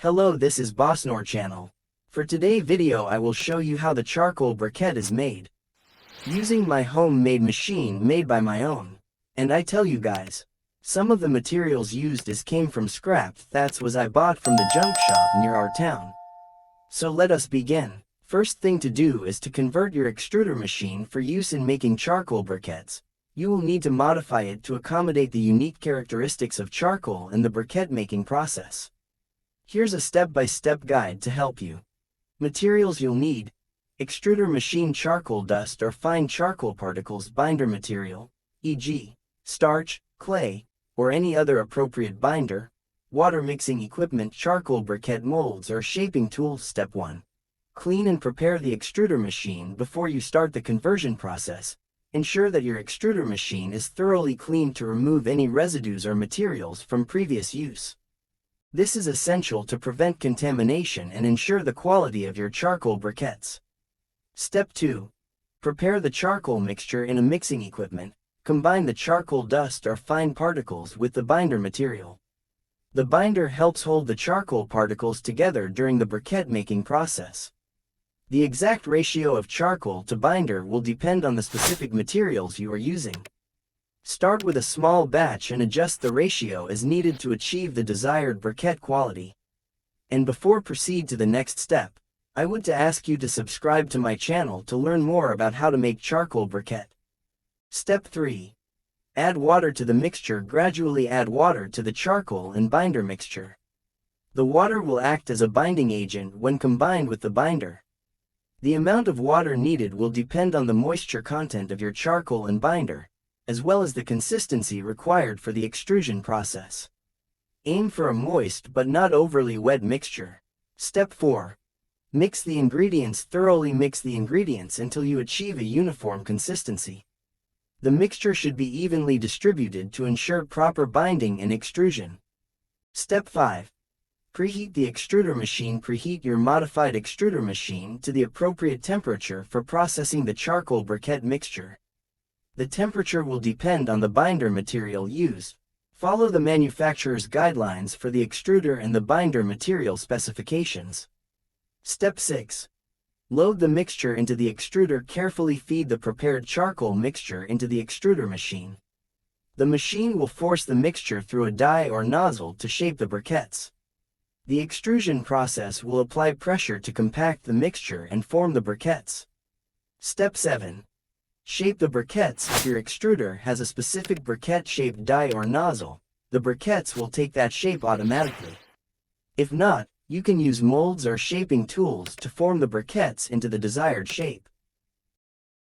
Hello, this is Bossnor channel. For today's video I will show you how the charcoal briquette is made. Using my homemade machine made by my own. And I tell you guys, some of the materials used came from scrap that I bought from the junk shop near our town. So let us begin. First thing to do is to convert your extruder machine for use in making charcoal briquettes. You will need to modify it to accommodate the unique characteristics of charcoal in the briquette making process. Here's a step-by-step guide to help you. Materials you'll need: extruder machine charcoal dust or fine charcoal particles binder material, e.g., starch, clay, or any other appropriate binder, water mixing equipment, charcoal briquette molds or shaping tools. Step 1. Clean and prepare the extruder machine before you start the conversion process. Ensure that your extruder machine is thoroughly cleaned to remove any residues or materials from previous use. This is essential to prevent contamination and ensure the quality of your charcoal briquettes. Step 2. Prepare the charcoal mixture in a mixing equipment. Combine the charcoal dust or fine particles with the binder material. The binder helps hold the charcoal particles together during the briquette making process. The exact ratio of charcoal to binder will depend on the specific materials you are using. Start with a small batch and adjust the ratio as needed to achieve the desired briquette quality. And before proceed to the next step, I would to ask you to subscribe to my channel to learn more about how to make charcoal briquette. Step 3. Add water to the mixture. Gradually add water to the charcoal and binder mixture. The water will act as a binding agent when combined with the binder. The amount of water needed will depend on the moisture content of your charcoal and binder, as well as the consistency required for the extrusion process. Aim for a moist but not overly wet mixture. Step 4. Mix the ingredients thoroughly. Mix the ingredients until you achieve a uniform consistency. The mixture should be evenly distributed to ensure proper binding and extrusion. Step 5. Preheat the extruder machine. Preheat your modified extruder machine to the appropriate temperature for processing the charcoal briquette mixture. The temperature will depend on the binder material used. Follow the manufacturer's guidelines for the extruder and the binder material specifications. Step 6. Load the mixture into the extruder. Carefully feed the prepared charcoal mixture into the extruder machine. The machine will force the mixture through a die or nozzle to shape the briquettes. The extrusion process will apply pressure to compact the mixture and form the briquettes. Step 7. Shape the briquettes. If your extruder has a specific briquette-shaped die or nozzle, the briquettes will take that shape automatically. If not, you can use molds or shaping tools to form the briquettes into the desired shape.